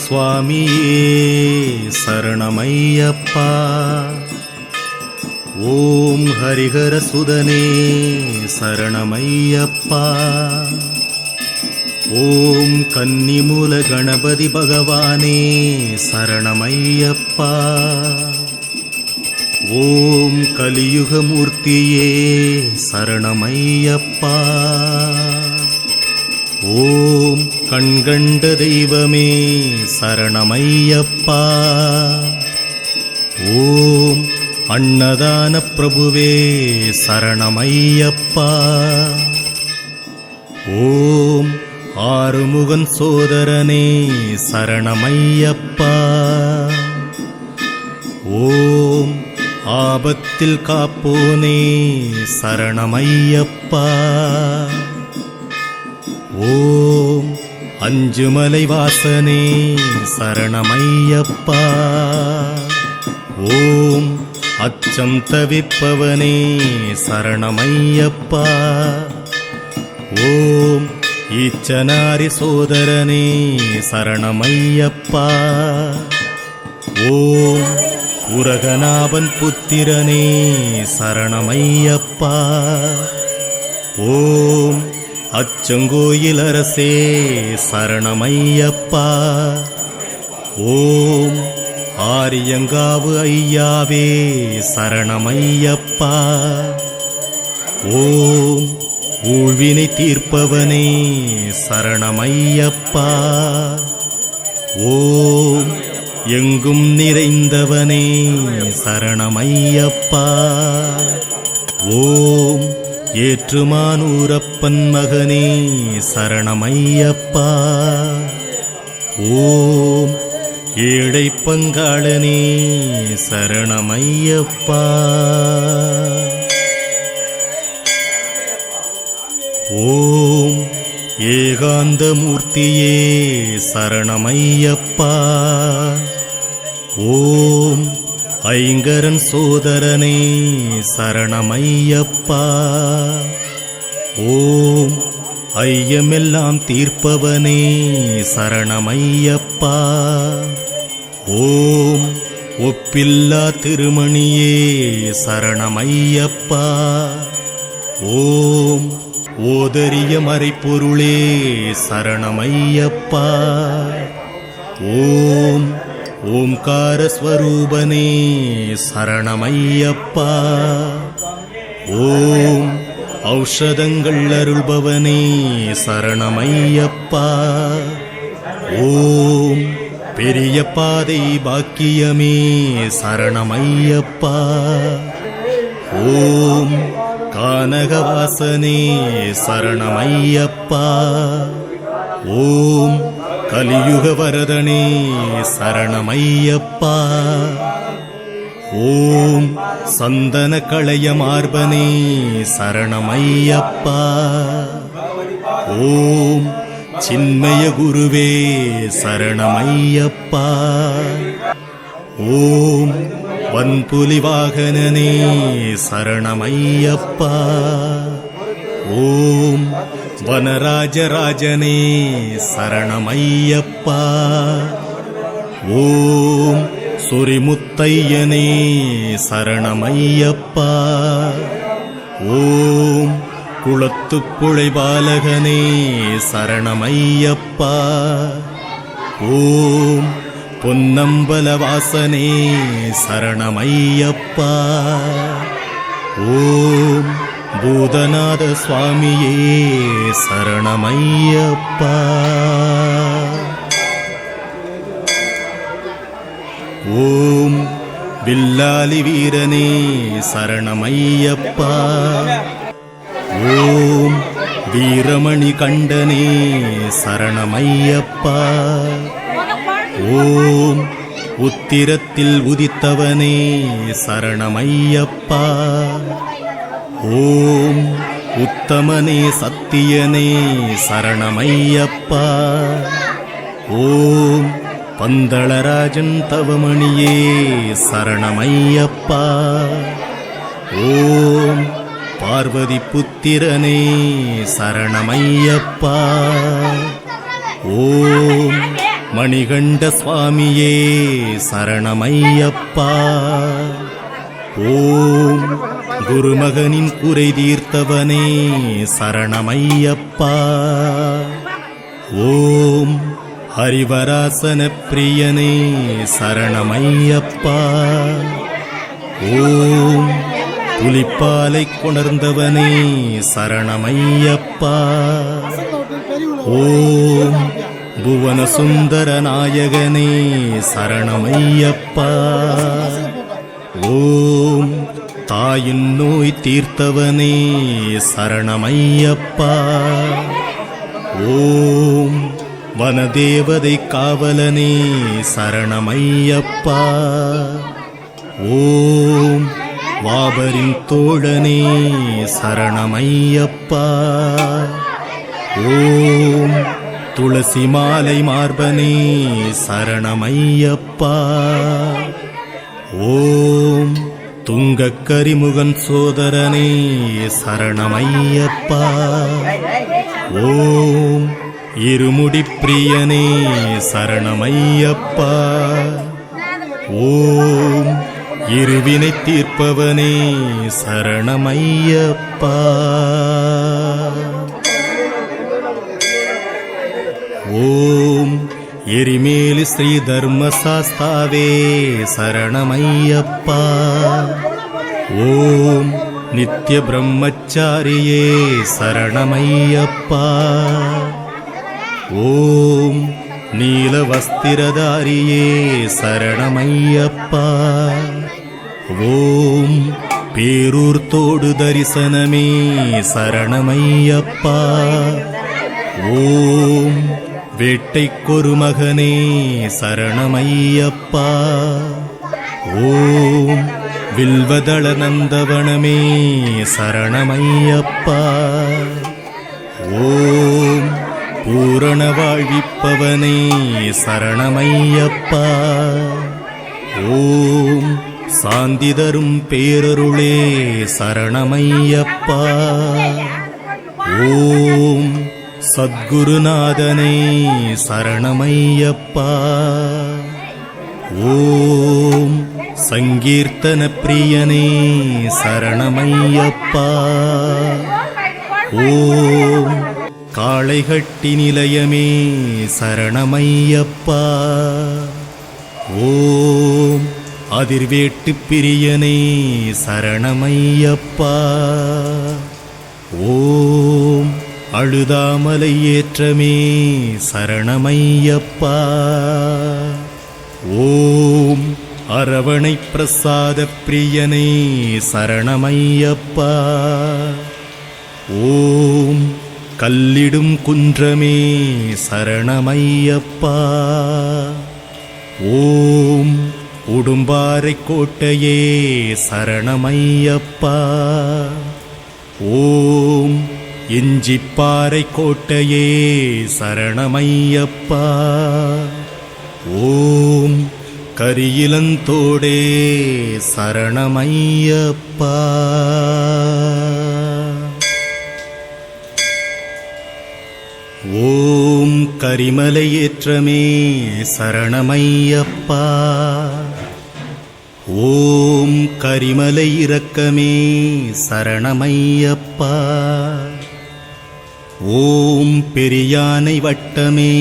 சுவாமியே சரணமையப்பா. ஓம் ஹரிஹர சுதனே சரணமையப்பா. ஓம் கன்னிமூல கணபதி பகவானே சரணமையப்பா. ஓம் கலியுகமூர்த்தியே சரணமையப்பா. ஓம் கண்கண்ட தெய்வமே சரணமையப்பா. ஓம் அன்னதான பிரபுவே சரணமையப்பா. ஓம் ஆறுமுகன் சோதரனே சரணமையப்பா. ஓம் ஆபத்தில் காப்போனே சரணமையப்பா. ஓம் அஞ்சுமலை வாசனே சரணமையப்பா. ஓம் அச்சம் தவிப்பவனே சரணமையப்பா. ஓம் ஈச்சனாரி சோதரனே சரணமையப்பா. ஓம் உரகநாபன் புத்திரனே சரணமையப்பா. ஓம் அச்சங்கோயில் அரசே சரணமையப்பா. ஓம் ஆரியங்காவு ஐயாவே சரணமையப்பா. ஓம் ஊழ்வினை தீர்ப்பவனே சரணமையப்பா. ஓம் எங்கும் நிறைந்தவனே சரணமையப்பா. ஓம் ஏற்றுமானூரப்பன் மகனே சரணமையப்பா. ஓம் ஏழை பங்காளனே சரணமையப்பா. ஓம் ஏகாந்தமூர்த்தியே சரணமையப்பா. ஓம் ஐங்கரன் சோதரனே சரணமையப்பா. ஓம் ஐயமெல்லாம் தீர்ப்பவனே சரணமையப்பா. ஓம் ஒப்பில்லா திருமணியே சரணமையப்பா. ஓம் ஓதரிய மறைப்பொருளே சரணமையப்பா. ஓம் ஓம்கார ஸ்வரூபனே சரணமையப்பா. ஓம் ஔஷதங்கள் அருள்பவனே சரணமையப்பா. ஓம் பெரிய பாதை பாக்கியமே சரணமையப்பா. ஓம் கானகவாசனே சரணமையப்பா. ஓம் கலியுக வரதனே சரணமையப்பா. ஓம் சந்தன களைய மார்பனே சரணமையப்பா. ஓம் சின்மய குருவே சரணமையப்பா. ஓம் வன்புலி வாகனனே சரணமையப்பா. ஓம் வனராஜராஜனே சரணமையப்பா. ஓம் சொரிமுத்தையனே சரணமையப்பா. ஓம் குளத்துப்புழை பாலகனே சரணமையப்பா. ஓம் பொன்னம்பலவாசனே சரணமையப்பா. ஓம் பூதநாத சுவாமியே சரணமையப்பா. ஓம் வில்லாலி வீரனே சரணமையப்பா. ஓம் வீரமணி கண்டனே சரணமையப்பா. ஓம் உத்திரத்தில் உதித்தவனே சரணமையப்பா. ஓம் உத்தமனே சத்தியனே சரணமையப்பா. ஓம் பந்தளராஜன் தவமணியே சரணமையப்பா. ஓம் பார்வதி புத்திரனே சரணமையப்பா. ஓம் மணிகண்ட சுவாமியே சரணமையப்பா. ஓம் குருமகனின் குறை தீர்த்தவனே சரணமையப்பா. ஓம் ஹரிவராசன பிரியனே சரணமையப்பா. ஓம் புலிப்பாலை கொணர்ந்தவனே சரணமையப்பா. ஓம் புவன சுந்தர நாயகனே சரணமையப்பா. ஓம் தாயின் நோய் தீர்த்தவனே சரணமையப்பா. ஓம் வனதேவதை காவலனே சரணமையப்பா. ஓம் வாபரின் தோழனே சரணமையப்பா. ஓம் துளசி மாலை மார்பனே சரணமையப்பா. ஓம் துங்கக்கரிமுகன் சோதரனே சரணமையப்பா. ஓம் இருமுடி பிரியனே சரணமையப்பா. ஓம் இருவினை தீர்ப்பவனே சரணமையப்பா. ஓம் எரிமேலி ஸ்ரீ தர்மசாஸ்தாவே சரணமையப்பா. ஓம் நித்ய பிரம்மச்சாரியே சரணமையப்பா. ஓம் நீலவஸ்திரதாரியே சரணமையப்பா. ஓம் பேரூர் தோடு தரிசனமே சரணமையப்பா. ஓம் வேட்டைக்கொரு மகனே சரணமையப்பா. ஓம் வில்வதள நந்தவனமே சரணமையப்பா. ஓம் பூரண வாழ்விப்பவனே சரணமையப்பா. ஓம் சாந்தி தரும் பேரருளே சரணமையப்பா. ஓம் சத்குருநாதனே சரணமையப்பா. ஓம் சங்கீர்த்தன பிரியனே சரணமையப்பா. ஓம் காளைகட்டி நிலையமே சரணமையப்பா. ஓம் அதிர்வேட்டு பிரியனே சரணமையப்பா. ஓம் அழுதாமலை ஏற்றமே சரணமையப்பா. ஓம் அரவணை பிரசாத பிரியனே சரணமையப்பா. ஓம் கல்லிடும் குன்றமே சரணமையப்பா. ஓம் உடும்பாறை கோட்டையே சரணமையப்பா. ஓம் இஞ்சிப்பாறை கோட்டையே சரணமையப்பா. ஓம் கரியிலந்தோடே சரணமையப்பா. ஓம் கரிமலை ஏற்றமே சரணமையப்பா. ஓம் கரிமலை இரக்கமே சரணமையப்பா. ஓம் பெரியானை வட்டமே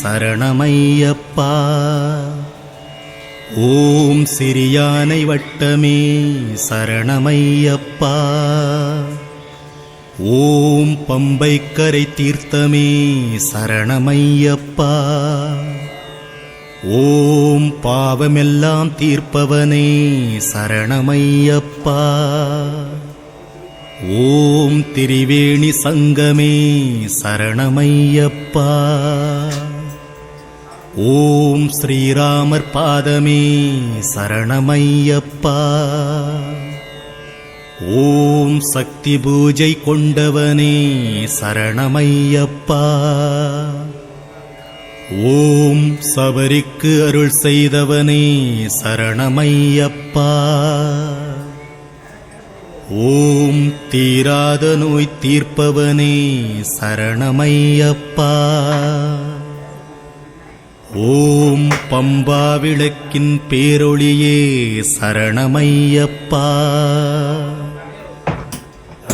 சரணமையப்பா. ஓம் சிறியானை வட்டமே சரணமையப்பா. ஓம் பம்பைக்கரை தீர்த்தமே சரணமையப்பா. ஓம் பாவமெல்லாம் தீர்ப்பவனே சரணமையப்பா. ஓம் திரிவேணி சங்கமே சரணமையப்பா. ஓம் ஸ்ரீராமர் பாதமே சரணமையப்பா. ஓம் சக்தி பூஜை கொண்டவனே சரணமையப்பா. ஓம் சபரிக்கு அருள் செய்தவனே சரணமையப்பா. ஓம் தீராத நோய் தீர்ப்பவனே சரணமையப்பா. ஓம் பம்பா விளக்கின் பேரொளியே சரணமையப்பா.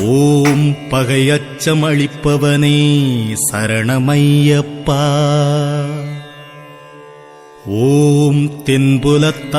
ஓம் பகையச்சம் அளிப்பவனே சரணமையப்பா. ஓம் தென்புலத்த